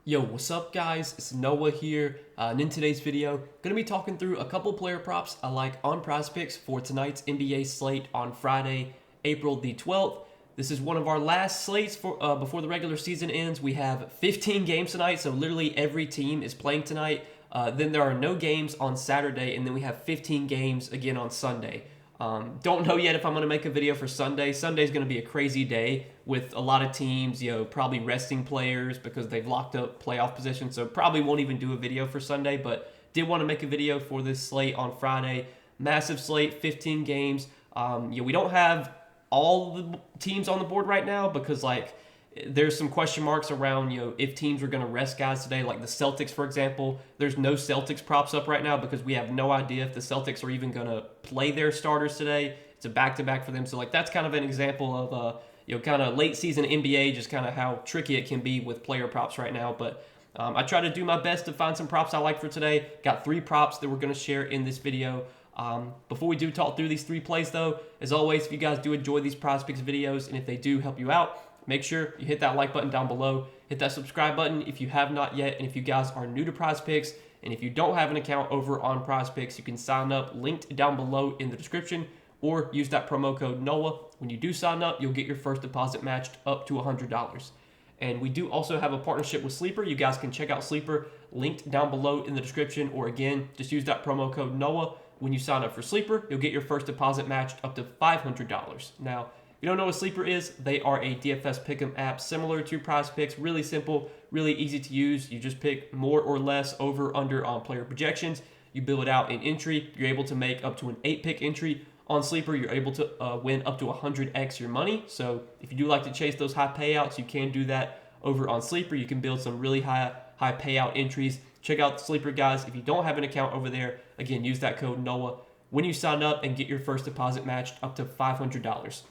Yo, what's up guys? It's Noah here, and in today's video, going to be talking through a couple player props I like on Prizepicks for tonight's NBA slate on Friday, April the 12th. This is one of our last slates for before the regular season ends. We have 15 games tonight, so literally every team is playing tonight. Then there are no games on Saturday, and then we have 15 games again on Sunday. Don't know yet if I'm going to make a video for Sunday. Sunday's going to be a crazy day with a lot of teams, probably resting players because they've locked up playoff positions. So probably won't even do a video for Sunday, but did want to make a video for this slate on Friday. Massive slate, 15 games. We don't have all the teams on the board right now because there's some question marks around, if teams are going to rest guys today, like the Celtics, for example. There's no Celtics props up right now because we have no idea if the Celtics are even going to play their starters today. It's a back-to-back for them. So, that's kind of an example of, kind of late season NBA, just kind of how tricky it can be with player props right now. But I try to do my best to find some props I like for today. Got 3 props that we're going to share in this video. Before we do talk through these 3 plays, though, as always, if you guys do enjoy these Prizepicks videos and if they do help you out, make sure you hit that like button down below, hit that subscribe button if you have not yet, and if you guys are new to Prizepicks, and if you don't have an account over on Prizepicks, you can sign up, linked down below in the description, or use that promo code NOAH. When you do sign up, you'll get your first deposit matched up to $100. And we do also have a partnership with Sleeper. You guys can check out Sleeper, linked down below in the description, or again, just use that promo code NOAH. When you sign up for Sleeper, you'll get your first deposit matched up to $500. Now, if you don't know what Sleeper is, they are a DFS pick'em app similar to Prizepicks. Really simple, really easy to use. You just pick more or less over, under on player projections. You build it out in entry. You're able to make up to an 8-pick entry. On Sleeper, you're able to win up to 100x your money. So if you do like to chase those high payouts, you can do that over on Sleeper. You can build some really high payout entries. Check out Sleeper, guys. If you don't have an account over there, again, use that code NOAH when you sign up and get your first deposit matched up to $500.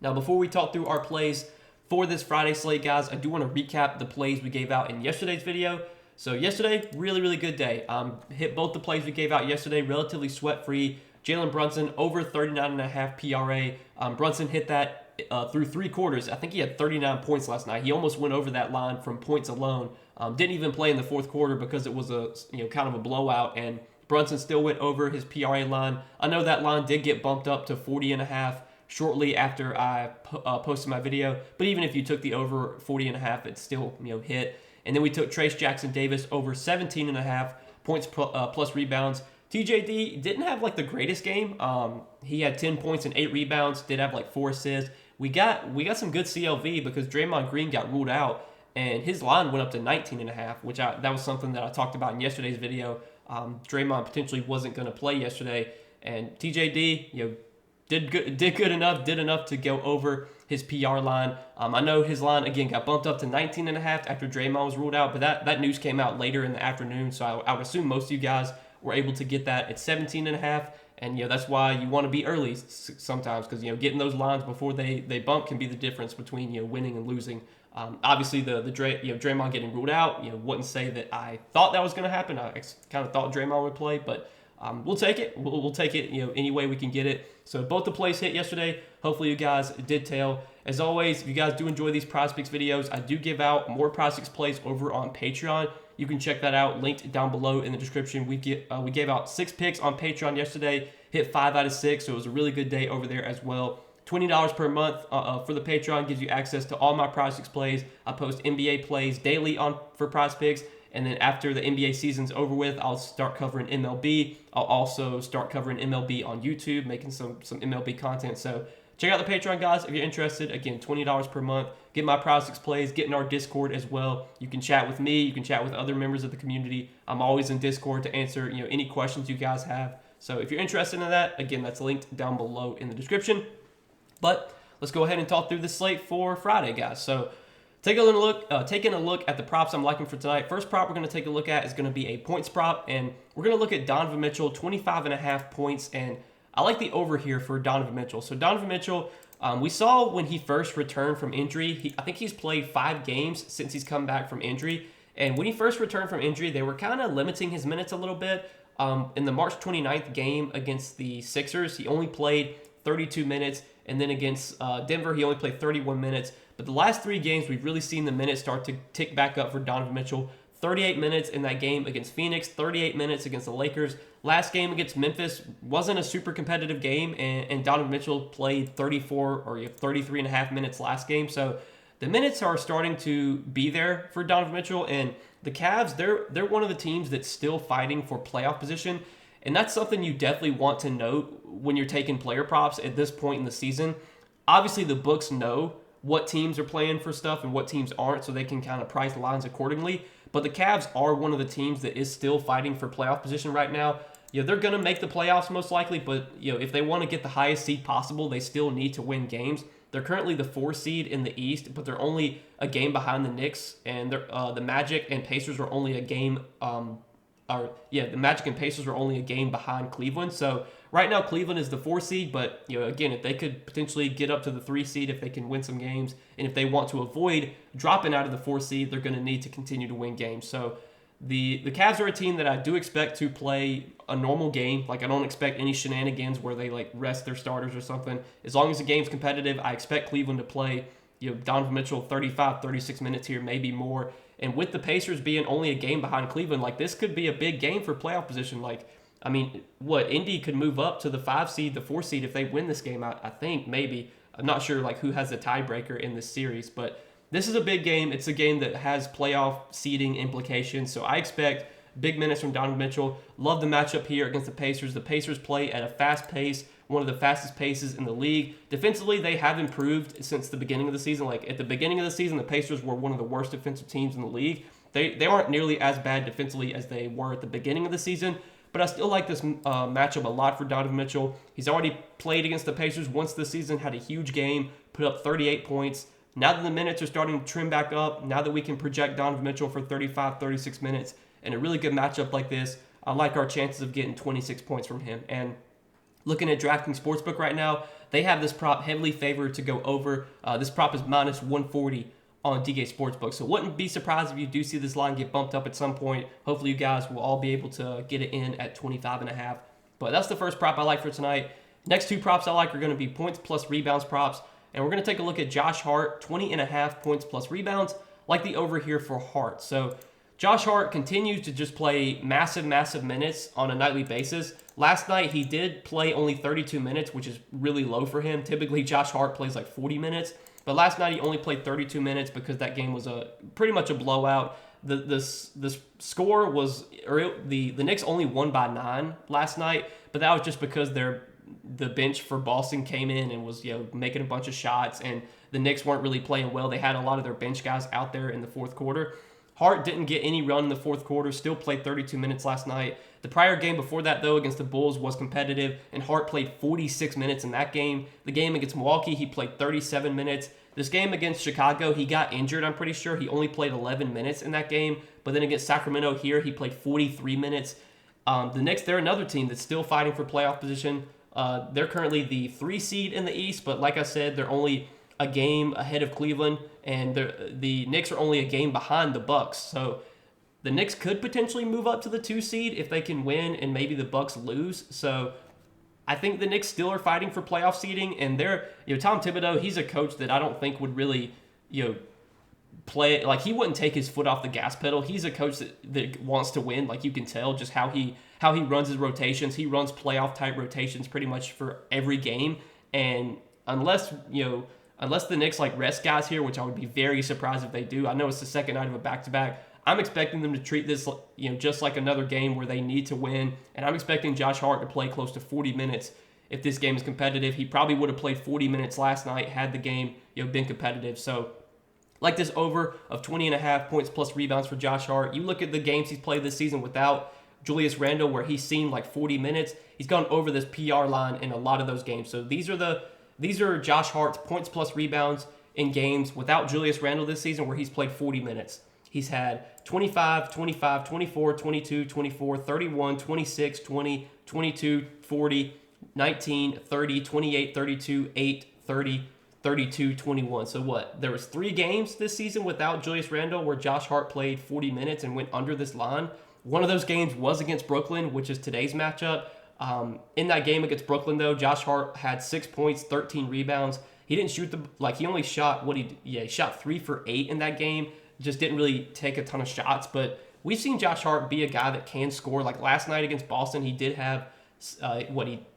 Now, before we talk through our plays for this Friday slate, guys, I do want to recap the plays we gave out in yesterday's video. So yesterday, really, really good day. Hit both the plays we gave out yesterday, relatively sweat-free. Jalen Brunson, over 39.5 PRA. Brunson hit that through 3 quarters. I think he had 39 points last night. He almost went over that line from points alone. Didn't even play in the 4th quarter because it was a kind of a blowout, and Brunson still went over his PRA line. I know that line did get bumped up to 40.5 shortly after I posted my video, but even if you took the over 40.5, it still hit. And then we took Trace Jackson Davis over 17.5 points plus rebounds. TJD didn't have the greatest game. He had 10 points and 8 rebounds. Did have 4 assists. We got some good CLV because Draymond Green got ruled out, and his line went up to 19.5, which that was something that I talked about in yesterday's video. Draymond potentially wasn't going to play yesterday, and TJD did good enough to go over his PR line. I know his line again got bumped up to 19.5 after Draymond was ruled out, but that news came out later in the afternoon, so I would assume most of you guys were able to get that at 17.5, and that's why you want to be early sometimes, because getting those lines before they bump can be the difference between winning and losing. Obviously the Draymond getting ruled out wouldn't say that I thought that was going to happen. I kind of thought Draymond would play, but we'll take it. We'll take it any way we can get it. So both the plays hit yesterday. Hopefully you guys did tail. As always, if you guys do enjoy these Prizepicks videos, I do give out more Prizepicks plays over on Patreon. You can check that out, linked down below in the description. We gave out 6 picks on Patreon yesterday, hit 5 out of 6, so it was a really good day over there as well. $20 per month for the Patreon gives you access to all my Prizepicks plays. I post NBA plays daily for Prizepicks, and then after the NBA season's over with, I'll start covering MLB. I'll also start covering MLB on YouTube, making some MLB content. So check out the Patreon, guys, if you're interested. Again, $20 per month. Get my Prizepicks plays. Get in our Discord as well. You can chat with me. You can chat with other members of the community. I'm always in Discord to answer any questions you guys have. So if you're interested in that, again, that's linked down below in the description. But let's go ahead and talk through the slate for Friday, guys. So taking a look at the props I'm liking for tonight. First prop we're going to take a look at is going to be a points prop, and we're going to look at Donovan Mitchell, 25.5 points, and I like the over here for Donovan Mitchell. So Donovan Mitchell, we saw when he first returned from injury, I think he's played 5 games since he's come back from injury, and when he first returned from injury, they were kind of limiting his minutes a little bit. In the March 29th game against the Sixers, he only played 32 minutes, and then against Denver, he only played 31 minutes. But the last 3 games, we've really seen the minutes start to tick back up for Donovan Mitchell. 38 minutes in that game against Phoenix, 38 minutes against the Lakers. Last game against Memphis wasn't a super competitive game, and Donovan Mitchell played 34 or 33 and a half minutes last game. So the minutes are starting to be there for Donovan Mitchell, and the Cavs, they're one of the teams that's still fighting for playoff position, and that's something you definitely want to note when you're taking player props at this point in the season. Obviously, the books know what teams are playing for stuff and what teams aren't, so they can kind of price lines accordingly. But the Cavs are one of the teams that is still fighting for playoff position right now. They're going to make the playoffs most likely, but if they want to get the highest seed possible, they still need to win games. They're currently the 4 seed in the East, but they're only a game behind the Knicks, and the Magic and Pacers are only a game. The Magic and Pacers are only a game behind Cleveland. So right now, Cleveland is the 4 seed, but again, if they could potentially get up to the 3 seed, if they can win some games, and if they want to avoid dropping out of the 4 seed, they're going to need to continue to win games. So the Cavs are a team that I do expect to play a normal game. Like, I don't expect any shenanigans where they rest their starters or something. As long as the game's competitive, I expect Cleveland to play Donovan Mitchell 35, 36 minutes here, maybe more. And with the Pacers being only a game behind Cleveland, this could be a big game for playoff position. Indy could move up to the 5 seed, the 4 seed if they win this game. I think maybe. I'm not sure who has the tiebreaker in this series, but this is a big game. It's a game that has playoff seeding implications, so I expect big minutes from Donovan Mitchell. Love the matchup here against the Pacers. The Pacers play at a fast pace, one of the fastest paces in the league. Defensively, they have improved since the beginning of the season. At the beginning of the season, the Pacers were one of the worst defensive teams in the league. They aren't nearly as bad defensively as they were at the beginning of the season, but I still like this matchup a lot for Donovan Mitchell. He's already played against the Pacers once this season, had a huge game, put up 38 points. Now that the minutes are starting to trim back up, now that we can project Donovan Mitchell for 35, 36 minutes, and a really good matchup like this, I like our chances of getting 26 points from him. And looking at DraftKings Sportsbook right now, they have this prop heavily favored to go over. This prop is minus 140 on DK Sportsbook. So wouldn't be surprised if you do see this line get bumped up at some point. Hopefully you guys will all be able to get it in at 25.5. But that's the first prop I like for tonight. Next 2 props I like are going to be points plus rebounds props. And we're going to take a look at Josh Hart, 20.5 points plus rebounds. Like the over here for Hart. So Josh Hart continues to just play massive minutes on a nightly basis. Last night, he did play only 32 minutes, which is really low for him. Typically, Josh Hart plays 40 minutes. But last night, he only played 32 minutes because that game was pretty much a blowout. The score was, the Knicks only won by 9 last night, but that was just because the bench for Boston came in and was making a bunch of shots, and the Knicks weren't really playing well. They had a lot of their bench guys out there in the fourth quarter. Hart didn't get any run in the fourth quarter, still played 32 minutes last night. The prior game before that, though, against the Bulls was competitive, and Hart played 46 minutes in that game. The game against Milwaukee, he played 37 minutes. This game against Chicago, he got injured, I'm pretty sure. He only played 11 minutes in that game. But then against Sacramento here, he played 43 minutes. The Knicks, they're another team that's still fighting for playoff position. They're currently the 3 seed in the East, but like I said, they're only a game ahead of Cleveland, and the Knicks are only a game behind the Bucks. So the Knicks could potentially move up to the 2 seed if they can win and maybe the Bucks lose. So I think the Knicks still are fighting for playoff seeding, and they're, Tom Thibodeau, he's a coach that I don't think would really, play, he wouldn't take his foot off the gas pedal. He's a coach that wants to win. You can tell just how he runs his rotations. He runs playoff type rotations pretty much for every game. And unless the Knicks rest guys here, which I would be very surprised if they do. I know it's the second night of a back-to-back. I'm expecting them to treat this, just like another game where they need to win. And I'm expecting Josh Hart to play close to 40 minutes if this game is competitive. He probably would have played 40 minutes last night had the game, been competitive. So like this over of 20.5 points plus rebounds for Josh Hart. You look at the games he's played this season without Julius Randle, where he's seen 40 minutes. He's gone over this PR line in a lot of those games. So these are Josh Hart's points plus rebounds in games without Julius Randle this season, where he's played 40 minutes. He's had 25, 25, 24, 22, 24, 31, 26, 20, 22, 40, 19, 30, 28, 32, 8, 30, 32, 21. So what? There was 3 games this season without Julius Randle where Josh Hart played 40 minutes and went under this line. One of those games was against Brooklyn, which is today's matchup. In that game against Brooklyn, though, Josh Hart had 6 points, 13 rebounds. He didn't shoot he only shot he shot 3 for 8 in that game. Just didn't really take a ton of shots, but we've seen Josh Hart be a guy that can score. Like last night against Boston, he did have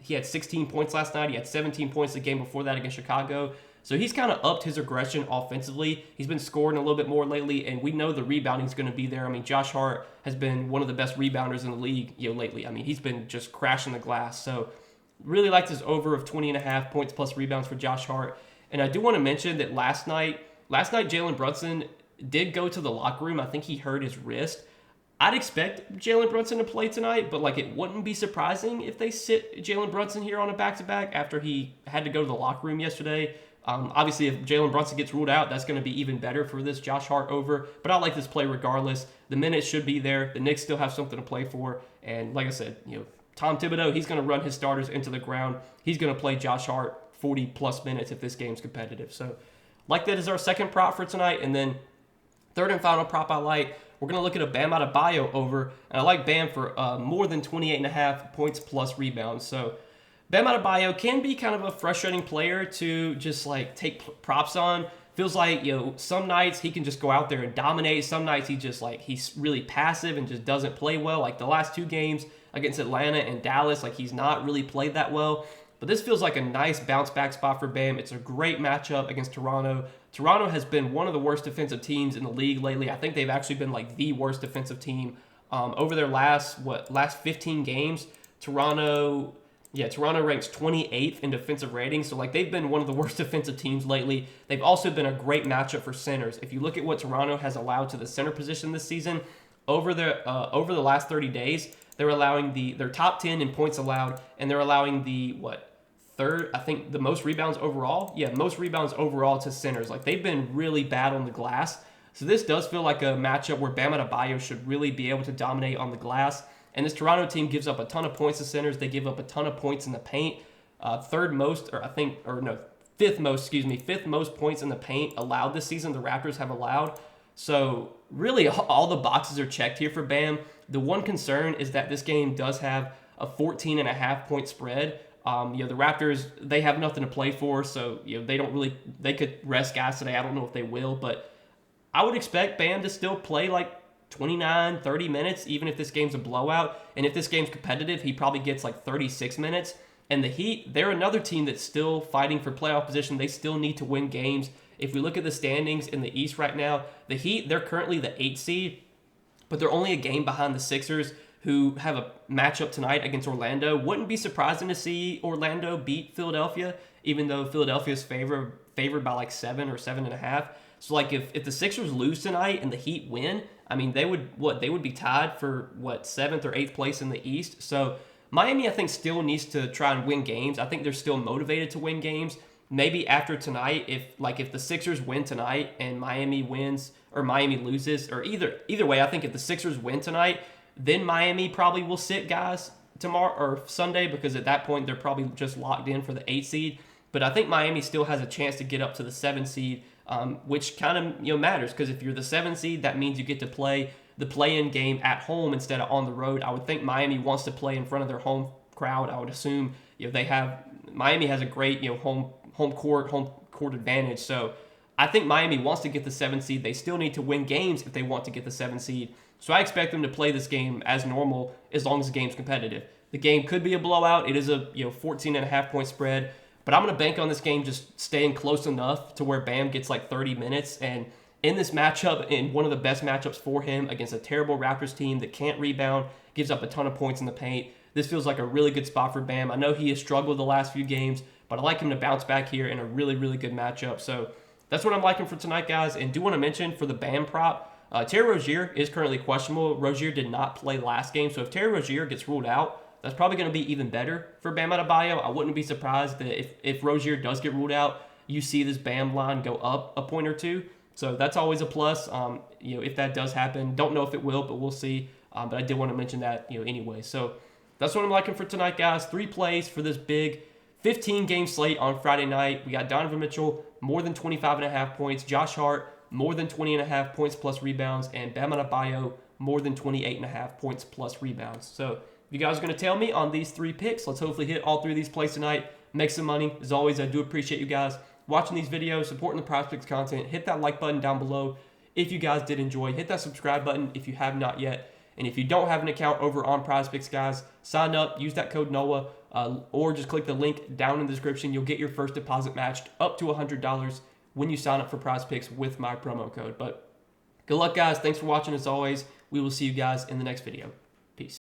he had 16 points last night. He had 17 points the game before that against Chicago. So he's kind of upped his aggression offensively. He's been scoring a little bit more lately, and we know the rebounding is going to be there. I mean, Josh Hart has been one of the best rebounders in the league, lately. I mean, he's been just crashing the glass. So really liked his over of 20.5 points plus rebounds for Josh Hart. And I do want to mention that last night Jalen Brunson did go to the locker room. I think he hurt his wrist. I'd expect Jalen Brunson to play tonight, but it wouldn't be surprising if they sit Jalen Brunson here on a back-to-back after he had to go to the locker room yesterday. Obviously, if Jalen Brunson gets ruled out, that's going to be even better for this Josh Hart over. But I like this play regardless. The minutes should be there. The Knicks still have something to play for. And like I said, Tom Thibodeau, he's going to run his starters into the ground. He's going to play Josh Hart 40-plus minutes if this game's competitive. So like that is our second prop for tonight. And then third and final prop I like, we're going to look at a Bam Adebayo over. And I like Bam for more than 28.5 points plus rebounds. So Bam Adebayo can be kind of a frustrating player to just take props on. Feels like, some nights he can just go out there and dominate. Some nights he's really passive and just doesn't play well. Like the last 2 games against Atlanta and Dallas, he's not really played that well. But this feels like a nice bounce back spot for Bam. It's a great matchup against Toronto. Toronto has been one of the worst defensive teams in the league lately. I think they've actually been the worst defensive team over their last 15 games. Toronto ranks 28th in defensive rating, so they've been one of the worst defensive teams lately. They've also been a great matchup for centers. If you look at what Toronto has allowed to the center position this season, over the last 30 days, they're allowing their top 10 in points allowed, and they're allowing the third, I think the most rebounds overall. Yeah, most rebounds overall to centers. They've been really bad on the glass. So this does feel like a matchup where Bam Adebayo should really be able to dominate on the glass. And this Toronto team gives up a ton of points to centers. They give up a ton of points in the paint. Fifth most points in the paint allowed this season the Raptors have allowed. So really all the boxes are checked here for Bam. The one concern is that this game does have a 14.5 point spread. The Raptors, they have nothing to play for, so they could rest guys today. I don't know if they will, but I would expect Bam to still play 29, 30 minutes, even if this game's a blowout. And if this game's competitive, he probably gets 36 minutes. And the Heat, they're another team that's still fighting for playoff position. They still need to win games. If we look at the standings in the East right now, the Heat, they're currently the 8th seed, but they're only a game behind the Sixers, who have a matchup tonight against Orlando. Wouldn't be surprising to see Orlando beat Philadelphia, even though Philadelphia's favored by 7 or 7.5. So if the Sixers lose tonight and the Heat win, I mean they would be tied for 7th or 8th place in the East. So Miami, I think, still needs to try and win games. I think they're still motivated to win games. Maybe after tonight, if the Sixers win tonight and Miami wins or Miami loses, or either way, I think if the Sixers win tonight, then Miami probably will sit guys tomorrow or Sunday, because at that point they're probably just locked in for the 8th seed. But I think Miami still has a chance to get up to the 7th seed, which kind of matters, because if you're the 7th seed, that means you get to play the play-in game at home instead of on the road. I would think Miami wants to play in front of their home crowd. I would assume Miami has a great home court advantage. So I think Miami wants to get the 7th seed. They still need to win games if they want to get the 7th seed. So I expect them to play this game as normal as long as the game's competitive. The game could be a blowout. It is a 14.5 point spread, but I'm going to bank on this game just staying close enough to where Bam gets 30 minutes. And in this matchup, in one of the best matchups for him against a terrible Raptors team that can't rebound, gives up a ton of points in the paint, this feels like a really good spot for Bam. I know he has struggled the last few games, but I like him to bounce back here in a really, really good matchup. So that's what I'm liking for tonight, guys. And do want to mention for the Bam prop, Terry Rozier is currently questionable. Rozier did not play last game, so if Terry Rozier gets ruled out, that's probably going to be even better for Bam Adebayo. I wouldn't be surprised that if Rozier does get ruled out, you see this Bam line go up a point or two. So that's always a plus. If that does happen, don't know if it will, but we'll see. But I did want to mention that anyway. So that's what I'm liking for tonight, guys. 3 plays for this big 15-game slate on Friday night. We got Donovan Mitchell, more than 25.5 points. Josh Hart, more than 20.5 points plus rebounds. And Bam Adebayo, more than 28.5 points plus rebounds. So if you guys are going to tell me on these 3 picks, let's hopefully hit all 3 of these plays tonight. Make some money. As always, I do appreciate you guys. watching these videos, supporting the Prizepicks content. Hit that like button down below if you guys did enjoy. Hit that subscribe button if you have not yet. And if you don't have an account over on Prizepicks, guys, sign up, use that code NOAH, or just click the link down in the description. You'll get your first deposit matched up to $100 when you sign up for Prizepicks with my promo code. But good luck, guys. Thanks for watching as always. We will see you guys in the next video. Peace.